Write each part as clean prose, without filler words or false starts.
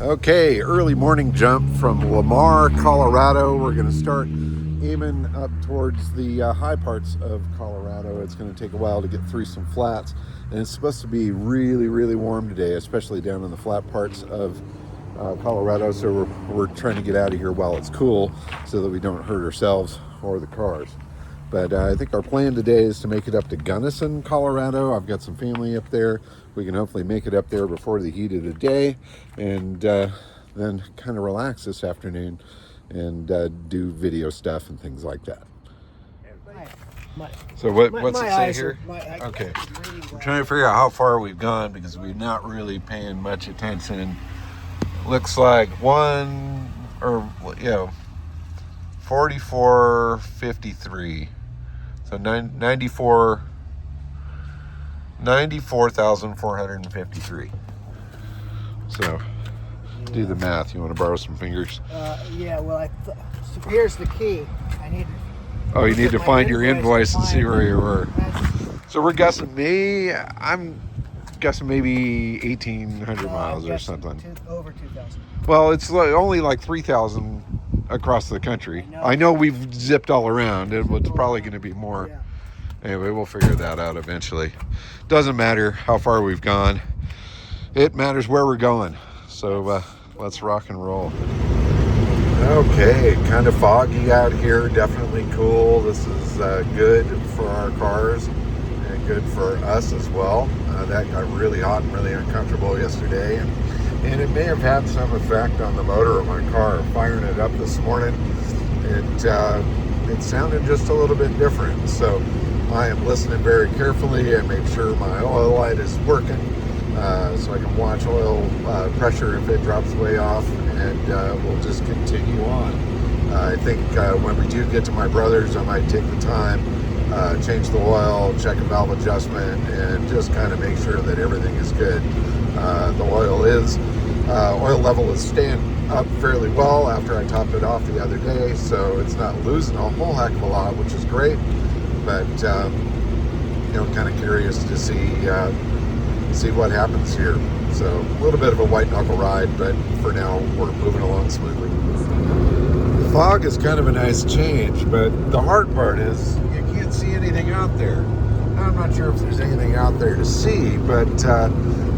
Okay, early morning jump from Lamar, Colorado. We're going to start aiming up towards the high parts of Colorado. It's going to take a while to get through some flats, and it's supposed to be really, really warm today, especially down in the flat parts of Colorado. So we're trying to get out of here while it's cool so that we don't hurt ourselves or the cars. But I think our plan today is to make it up to Gunnison, Colorado. I've got some family up there. We can hopefully make it up there before the heat of the day, and then kind of relax this afternoon and do video stuff and things like that. So what's it say here? Okay, I'm trying to figure out how far we've gone because we're not really paying much attention. Looks like 44.53. So 94,453. So do the math. You want to borrow some fingers? Yeah, well, so here's the key. You need to find your invoice and see where you were. So we're guessing I'm guessing maybe 1,800 miles or something. Over 2,000. Well, it's only like 3,000 across the country. I know we've zipped all around. It's probably going to be more. Yeah. Anyway, we'll figure that out eventually. Doesn't matter how far we've gone. It matters where we're going. So let's rock and roll. Okay, kind of foggy out here. Definitely cool. This is good for our cars and good for us as well. That got really hot and really uncomfortable yesterday. And it may have had some effect on the motor of my car. Firing it up this morning, it sounded just a little bit different. So I am listening very carefully and make sure my oil light is working so I can watch oil pressure if it drops way off, and we'll just continue on. I think when we do get to my brother's, I might take the time, change the oil, check a valve adjustment, and just kind of make sure that everything is good. The oil level is staying up fairly well after I topped it off the other day, so it's not losing a whole heck of a lot, which is great. But kind of curious to see what happens here. So a little bit of a white knuckle ride, but for now we're moving along smoothly. The fog is kind of a nice change, but the hard part is you can't see anything out there. I'm not sure if there's anything out there to see, but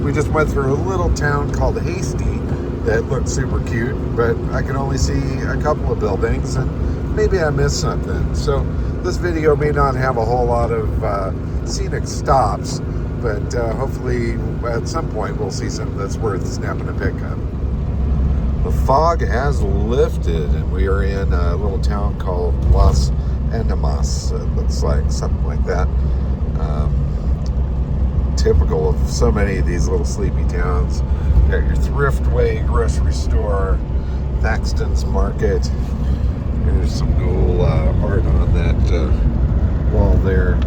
we just went through a little town called Hasty that looked super cute, but I can only see a couple of buildings and maybe I missed something. So this video may not have a whole lot of scenic stops, but hopefully at some point we'll see something that's worth snapping a pic of. The fog has lifted and we are in a little town called Las Animas. It looks like something like that. Typical of so many of these little sleepy towns. You got your Thriftway grocery store, Thaxton's Market. There's some cool art on that wall there.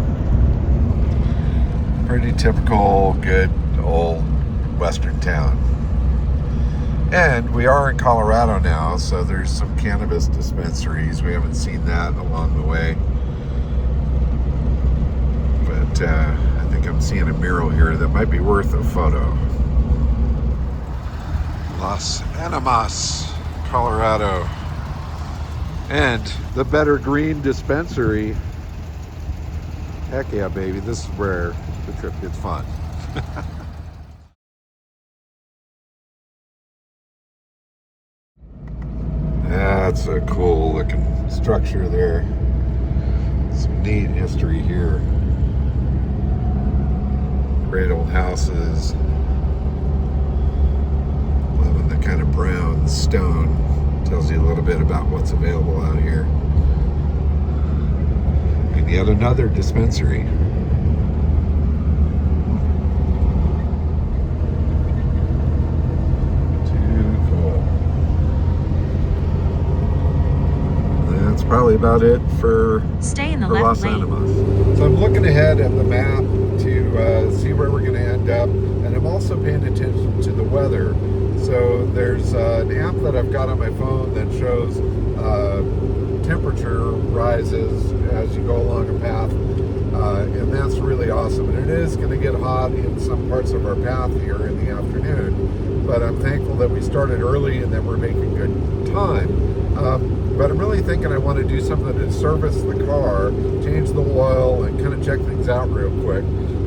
Pretty typical, good old western town. And we are in Colorado now, so there's some cannabis dispensaries. We haven't seen that along the way. But I think I'm seeing a mural here that might be worth a photo. Las Animas, Colorado. And the Better Green Dispensary. Heck yeah, baby. This is where the trip gets fun. That's a cool looking structure there. Some neat history here. Great old houses. Loving the kind of brown stone. Tells you a little bit about what's available out here. And yet another dispensary. Too cool. That's probably about it for Stay in the for left Las lane. Animas. So I'm looking ahead at the map to see where we're going to end up, and I'm also paying attention to the weather. So there's an app that I've got on my phone that shows temperature rises as you go along a path, and that's really awesome. And it is going to get hot in some parts of our path here in the afternoon, but I'm thankful that we started early and that we're making good time. But I'm really thinking I want to do something to service the car, change the oil, and kind of check things out real quick.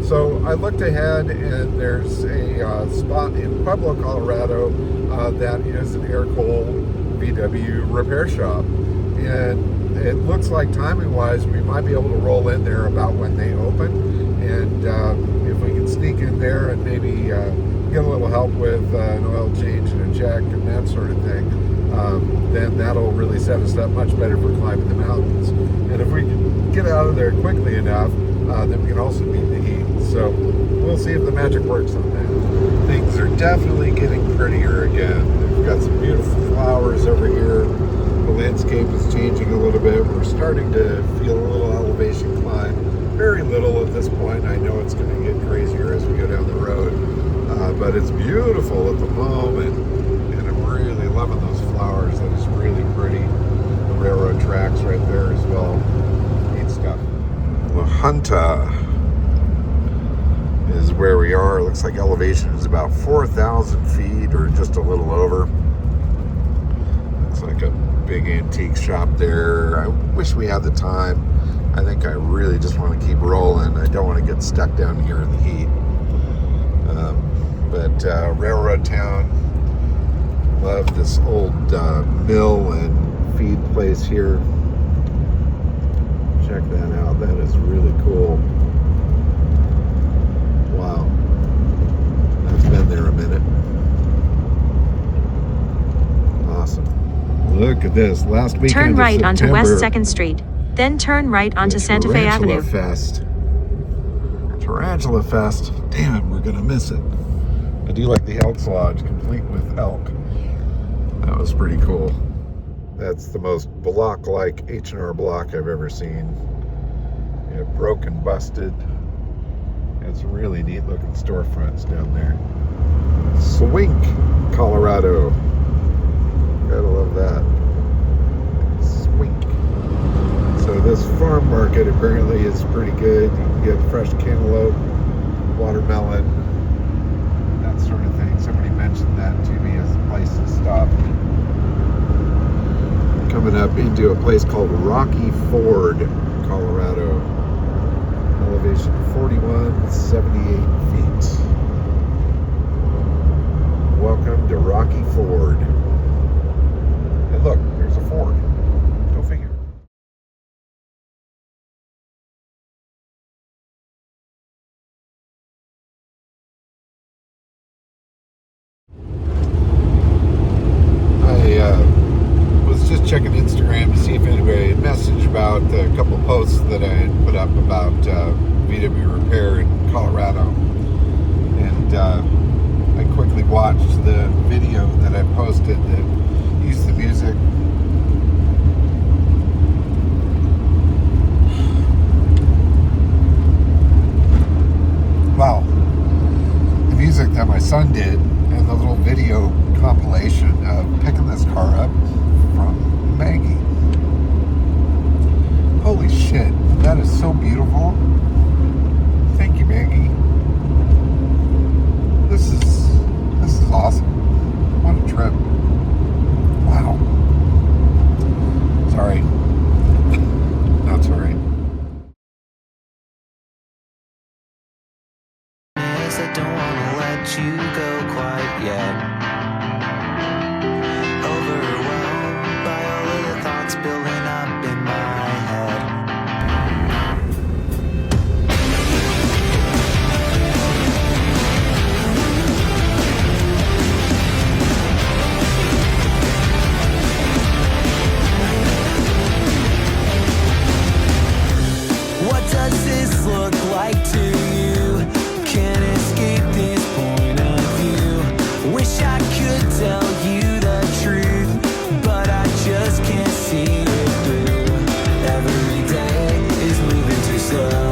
So I looked ahead, and there's a spot in Pueblo, Colorado that is an air-cooled VW repair shop. And it looks like timing-wise, we might be able to roll in there about when they open. And if we can sneak in there and maybe get a little help with an oil change and a check and that sort of thing, then that'll really set us up much better for climbing the mountains. And if we can get out of there quickly enough, then we can also beat the heat. So we'll see if the magic works on that. Things are definitely getting prettier again. We've got some beautiful flowers over here. The landscape is changing a little bit. We're starting to feel a little elevation climb. Very little at this point. I know it's going to get crazier as we go down the road. But it's beautiful at the moment. And I'm really loving those flowers. That is really pretty. The railroad tracks right there as well. Neat stuff. La Junta is where we are. It looks like elevation is about 4,000 feet or just a little over. Looks like a big antique shop there. I wish we had the time. I think I really just want to keep rolling. I don't want to get stuck down here in the heat. But railroad town. Love this old mill and feed place here. Check that out. That is really cool. Wow. That's been there a minute. Awesome. Look at this. Last weekend turn right of onto September, West 2nd Street, then turn right onto Santa Fe Avenue. Tarantula Fest. Damn it, we're gonna miss it. I do like the Elks Lodge, complete with elk. That was pretty cool. That's the most block-like H&R Block I've ever seen. Yeah, broken, busted. It's really neat looking storefronts down there. Swink, Colorado. Gotta love that. Swink. So this farm market apparently is pretty good. You can get fresh cantaloupe, watermelon, that sort of thing. Somebody mentioned that to me as a place to stop. Coming up into a place called Rocky Ford, Colorado. Elevation 4178 feet. Welcome to Rocky Ford. And look, there's a Ford. Go figure. I was just checking Instagram to see if anybody had messaged about a couple posts that I had put up about VW repair in Colorado. And I quickly watched the video that I posted that used the music. Wow. The music that my son did and the little video compilation of picking this car up from Maggie. Holy shit, that is so beautiful. Thank you, Maggie. This is awesome. What a trip. Wow. Sorry. Not sorry. I don't wanna let you go quite yet. Overwhelmed by all of the thoughts building up in my head. What does this look like to you? Can't escape this point of view. Wish I could tell you the truth, but I just can't see it through. Every day is moving too slow.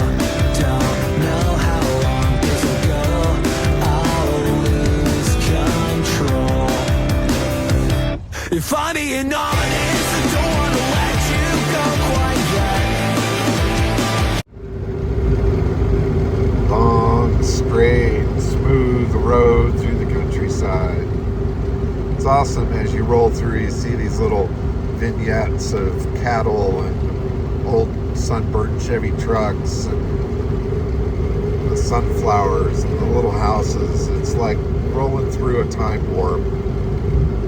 Don't know how long this will go. I'll lose control. If I'm being honest, I don't wanna let you go quite yet. awesome as you roll through. You see these little vignettes of cattle and old sunburnt Chevy trucks and the sunflowers and the little houses. It's like rolling through a time warp.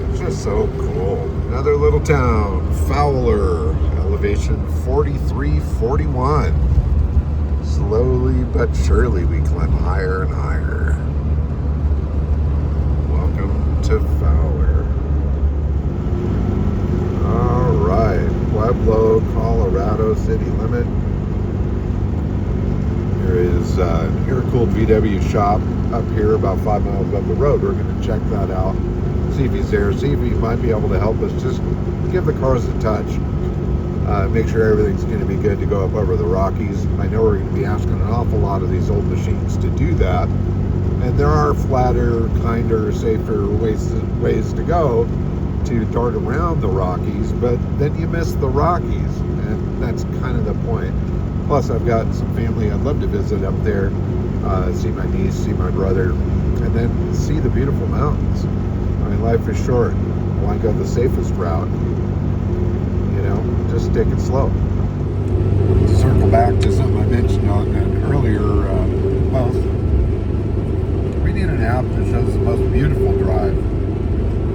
It's just so cool. Another little town, Fowler, elevation 4341. Slowly but surely we climb higher and higher. Welcome to Fowler. All right, Pueblo, Colorado city limit. There is an air-cooled VW shop up here about 5 miles up the road. We're going to check that out, see if he's there, see if he might be able to help us. Just give the cars a touch, make sure everything's going to be good to go up over the Rockies. I know we're going to be asking an awful lot of these old machines to do that, and there are flatter, kinder, safer ways to go to dart around the Rockies, but then you miss the Rockies, and that's kind of the point. Plus, I've got some family I'd love to visit up there, see my niece, see my brother, and then see the beautiful mountains. I mean, life is short. Why go the safest route? You know, just take it slow. Circle back to something I mentioned on an earlier post. We need an app that shows the most beautiful drive.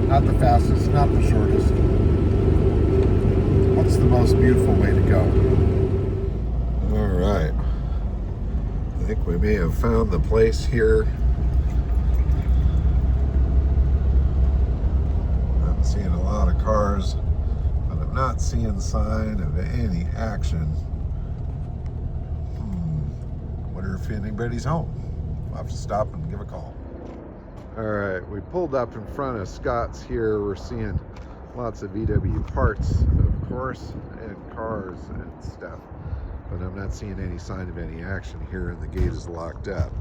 Not the fastest, not the shortest. What's the most beautiful way to go? All right. I think we may have found the place here. I'm seeing a lot of cars, but I'm not seeing sign of any action. Wonder if anybody's home. I'll have to stop and give a call. All right, we pulled up in front of Scott's here. We're seeing lots of VW parts, of course, and cars and stuff. But I'm not seeing any sign of any action here, and the gate is locked up.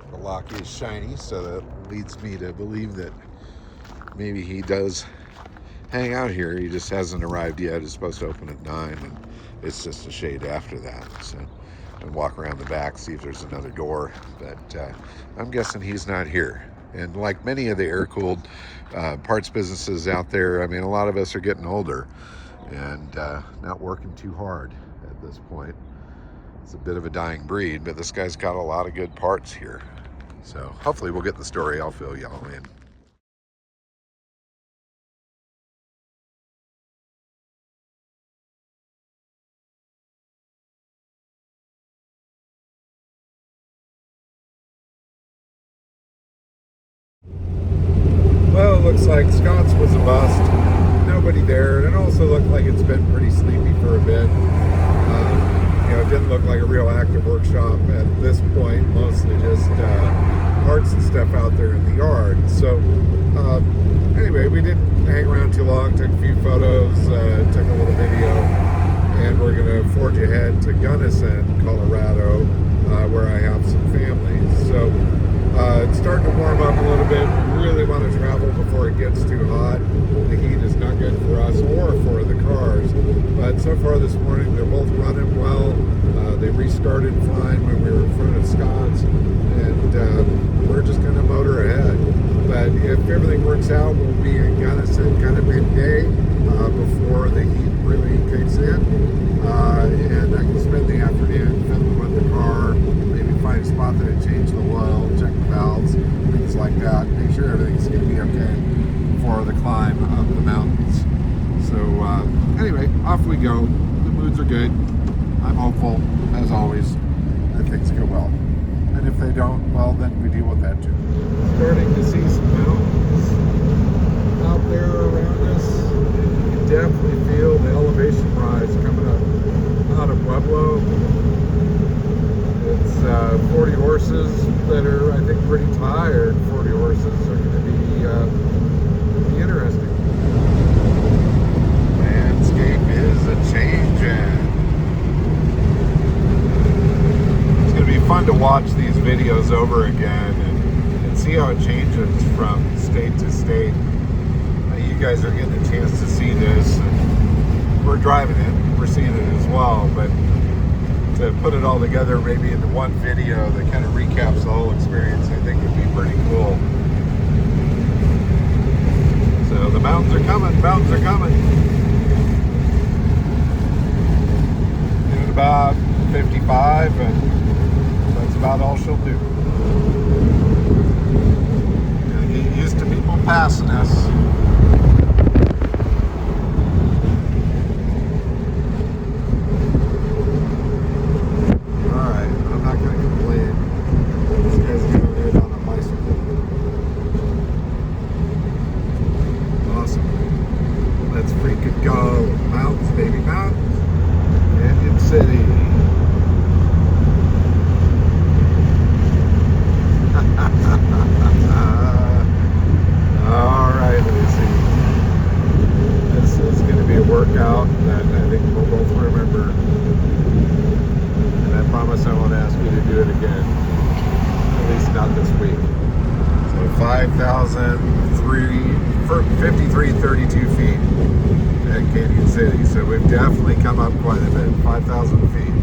The lock is shiny, so that leads me to believe that maybe he does hang out here. He just hasn't arrived yet. It's supposed to open at 9, and it's just a shade after that. So, and walk around the back, see if there's another door. But I'm guessing he's not here. And like many of the air-cooled parts businesses out there, I mean, a lot of us are getting older and not working too hard at this point. It's a bit of a dying breed, but this guy's got a lot of good parts here. So hopefully we'll get the story. I'll fill y'all in. Well, it looks like Scott's was a bust. Nobody there, and it also looked like it's been pretty sleepy for a bit. You know, it didn't look like a real active workshop at this point. Mostly just parts and stuff out there in the yard. So anyway, we didn't hang around too long. Took a few photos, took a little video, and we're going to forge ahead to Gunnison, Colorado, where I have some family. So it's starting to warm up a little bit. We really want to travel before it gets too hot. The heat is not good for us or for the cars. But so far this morning, they're both running well. They restarted fine when we were in front of Scott's. And we're just going to motor ahead. But if everything works out, we'll be in Gunnison kind of midday before the heat really kicks in. And I can spend the afternoon fiddling with the car, maybe find a spot that I change the oil, check the valves, things like that. Make sure everything's going to be okay for the climb up the mountains. So anyway, off we go. The moods are good. I'm hopeful, as always, that things go well. And if they don't, well, then we deal with that too. Starting to see some mountains out there around us. You can definitely feel the elevation rise coming up out of Pueblo. It's 40 horses that are, I think, pretty tired. 40 horses are going to be interesting. Landscape is a-changing. It's going to be fun to watch these videos over again and see how it changes from state to state. You guys are getting a chance to see this, and we're driving it, we're seeing it as well, but to put it all together maybe into one video that kind of recaps the whole experience, I think would be pretty cool. So the mountains are coming, mountains are coming. Doing about 55, and that's about all she'll do. Gotta get used to people passing us. Alright, I'm not gonna complain. This guy's doing it on a bicycle. Awesome. Let's freaking go. Mountains, baby, mountains. Canyon City. Alright, Lucy. This is going to be a workout that I think we'll both remember. And I promise I won't ask you to do it again. At least not this week. So 5332 feet at Canyon City. So we've definitely come up quite a bit. 5,000 feet.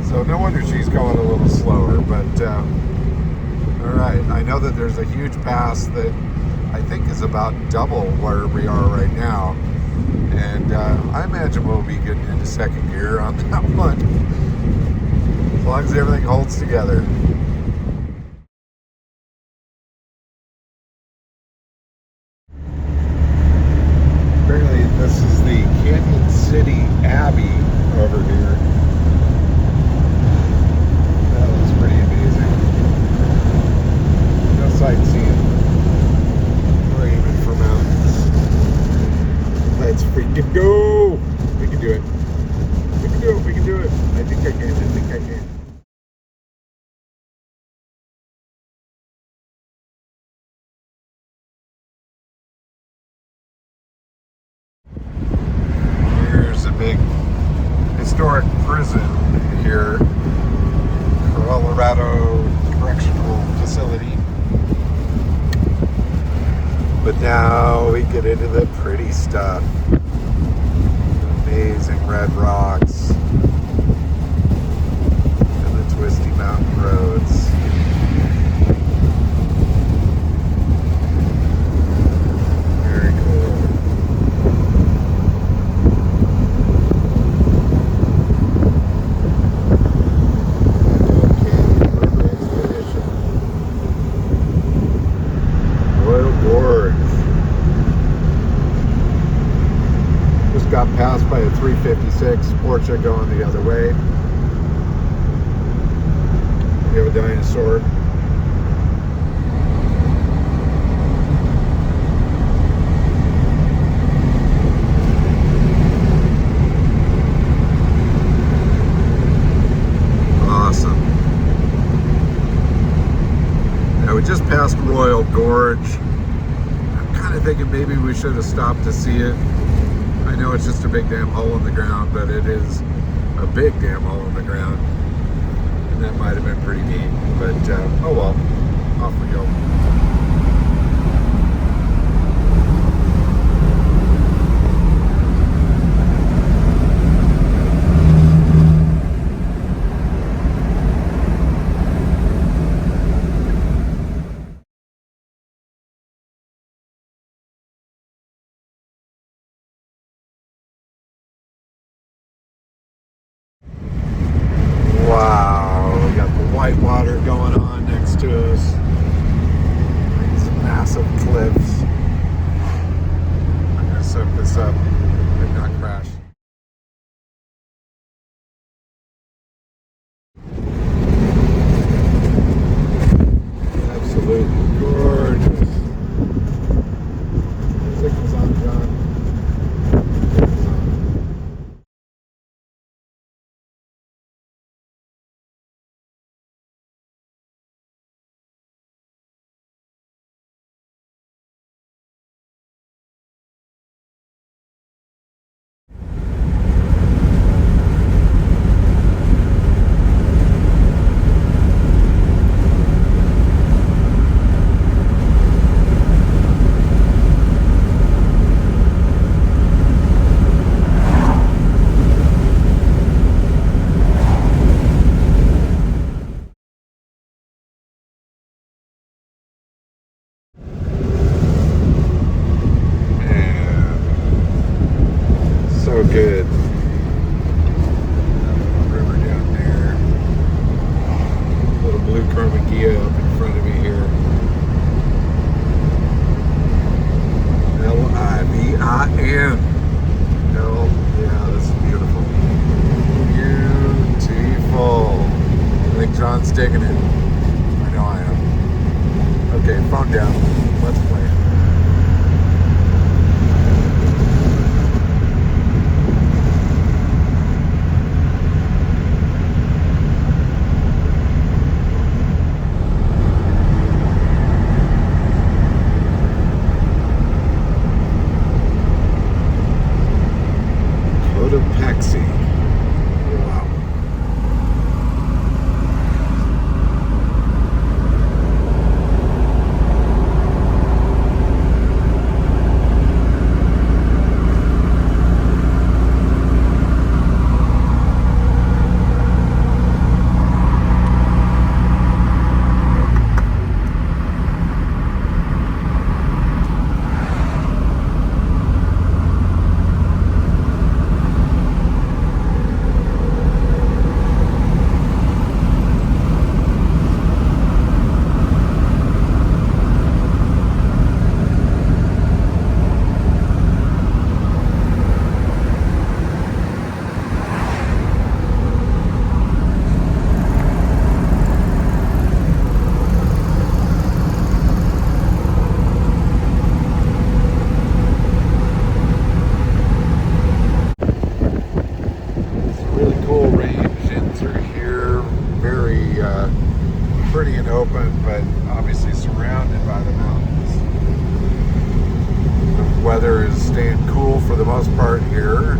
So no wonder she's going a little slower. But alright, I know that there's a huge pass that I think is about double where we are right now. And I imagine we'll be getting into second gear on that one. As long as everything holds together. Apparently this is the Canyon City Abbey over here. That looks pretty amazing. No sightseeing. We're aiming for mountains. Let's freaking go! We can do it. We can do it. We can do it. I think I can. I think I can. Here's a big historic prison here. Colorado Correctional Facility. But now we get into the pretty stuff. Amazing red rocks and the twisty mountain roads. Very cool. Okay, river expedition. Royal Gorge. Just got passed by a 356 Porsche going the other way. We have a dinosaur. Awesome. Now we just passed Royal Gorge. I'm kind of thinking maybe we should have stopped to see it. I know it's just a big damn hole in the ground, but it is a big damn hole in the ground. And that might have been pretty neat. But, oh well, off we go. John's digging it. I know I am. Okay, phone down. Let's play. Cotopaxi. Wow. Really cool range in through here. Very pretty and open, but obviously surrounded by the mountains. The weather is staying cool for the most part here.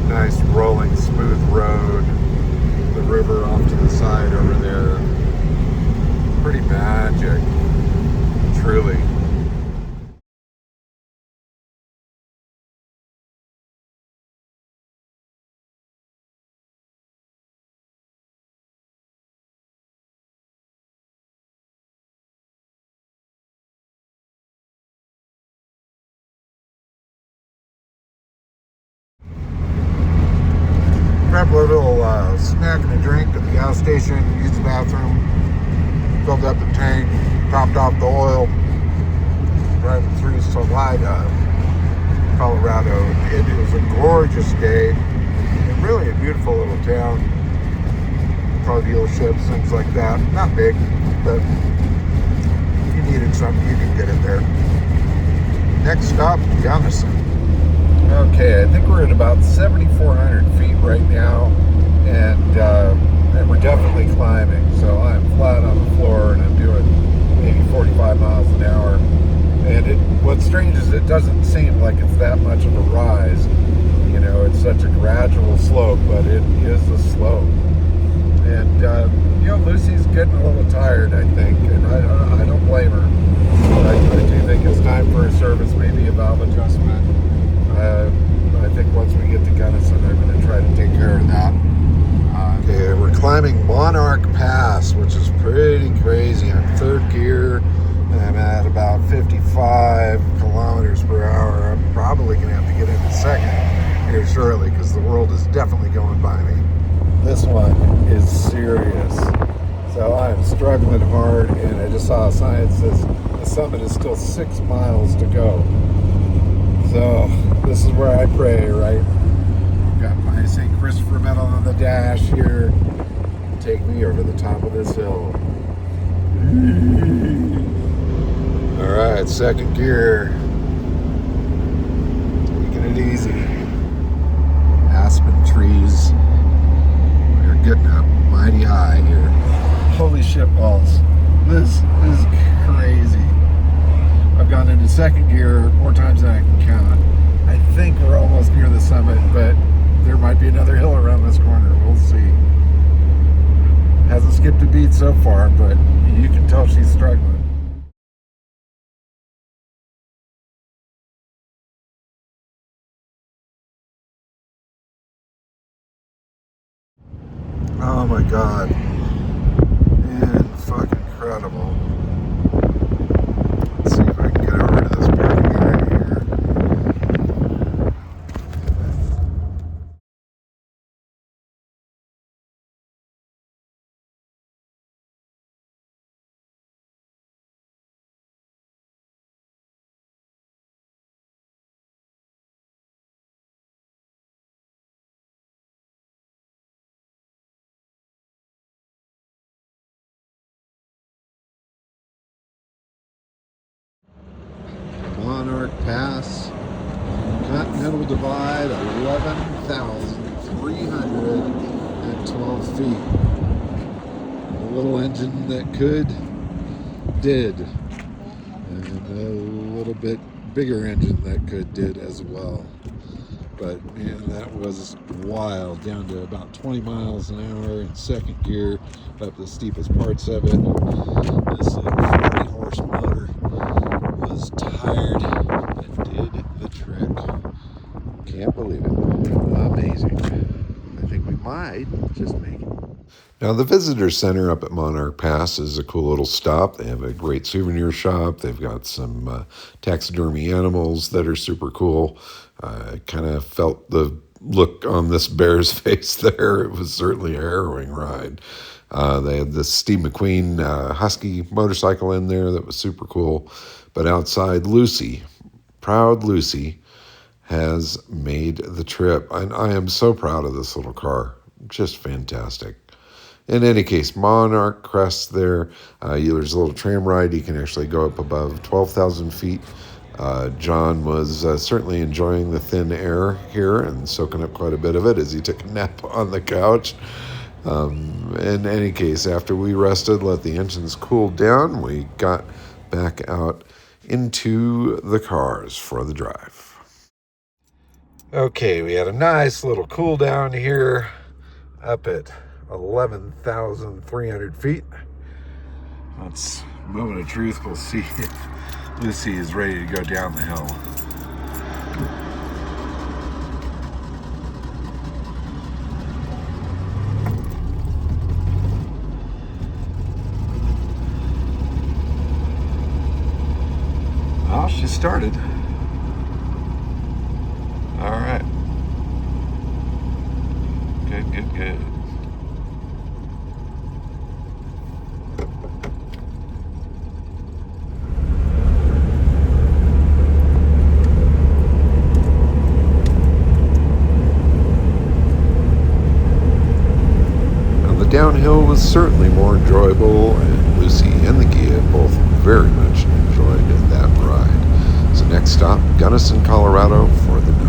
Nice rolling, smooth road. The river off to the side over there. Pretty magic, truly. Grab a little snack and a drink at the gas station, used the bathroom, filled up the tank, topped off the oil, driving through Salida, Colorado. It was a gorgeous day and really a beautiful little town. Car dealerships, things like that. Not big, but if you needed something, you can get it there. Next stop, Gunnison. Okay, I think we're at about 7,400 feet right now, and we're definitely climbing. So I'm flat on the floor, and I'm doing maybe 45 miles an hour. And what's strange is it doesn't seem like it's that much of a rise. You know, it's such a gradual slope, but it is a slope. And you know, Lucy's getting a little tired, I think, and I don't blame her. But I do think it's time for a service, maybe a valve adjustment. I think once we get to Gunnison, I'm going to try to take care of that. Okay, we're climbing Monarch Pass, which is pretty crazy. I'm third gear, and I'm at about 55 kilometers per hour. I'm probably going to have to get into second here shortly, because the world is definitely going by me. This one is serious. So I'm struggling hard, and I just saw a sign that says the summit is still 6 miles to go. So this is where I pray, right? Got my St. Christopher medal on the dash here. Take me over the top of this hill. All right, second gear. Taking it easy. Aspen trees. We're getting up mighty high here. Holy shit balls. This is crazy. I've gone into second gear more times than I can count. I think we're almost near the summit, but there might be another hill around this corner. We'll see. Hasn't skipped a beat so far, but you can tell she's struggling. Oh my God. Man, fucking incredible. Let's see if I can get over to this parking area here. Divide, 11,312 feet. A little engine that could, did. And a little bit bigger engine that could, did as well. But man, that was wild, down to about 20 miles an hour in second gear up the steepest parts of it. This 40 horse motor was tired and did the trick. Can't believe it. Amazing. I think we might just make it. Now, the visitor center up at Monarch Pass is a cool little stop. They have a great souvenir shop. They've got some taxidermy animals that are super cool. I kind of felt the look on this bear's face there. It was certainly a harrowing ride. They had this Steve McQueen Husky motorcycle in there that was super cool. But outside, Lucy, proud Lucy, has made the trip. And I am so proud of this little car. Just fantastic. In any case, Monarch Crest there, there's a little tram ride. You can actually go up above 12,000 feet. John was certainly enjoying the thin air here and soaking up quite a bit of it as he took a nap on the couch. In any case, after we rested, let the engines cool down, we got back out into the cars for the drive. Okay, we had a nice little cool down here up at 11,300 feet. That's a moment of truth. We'll see if Lucy is ready to go down the hill. Well, she started. All right. Good. Downhill was certainly more enjoyable, and Lucy and the Kia both very much enjoyed that ride. So next stop, Gunnison, Colorado for the night.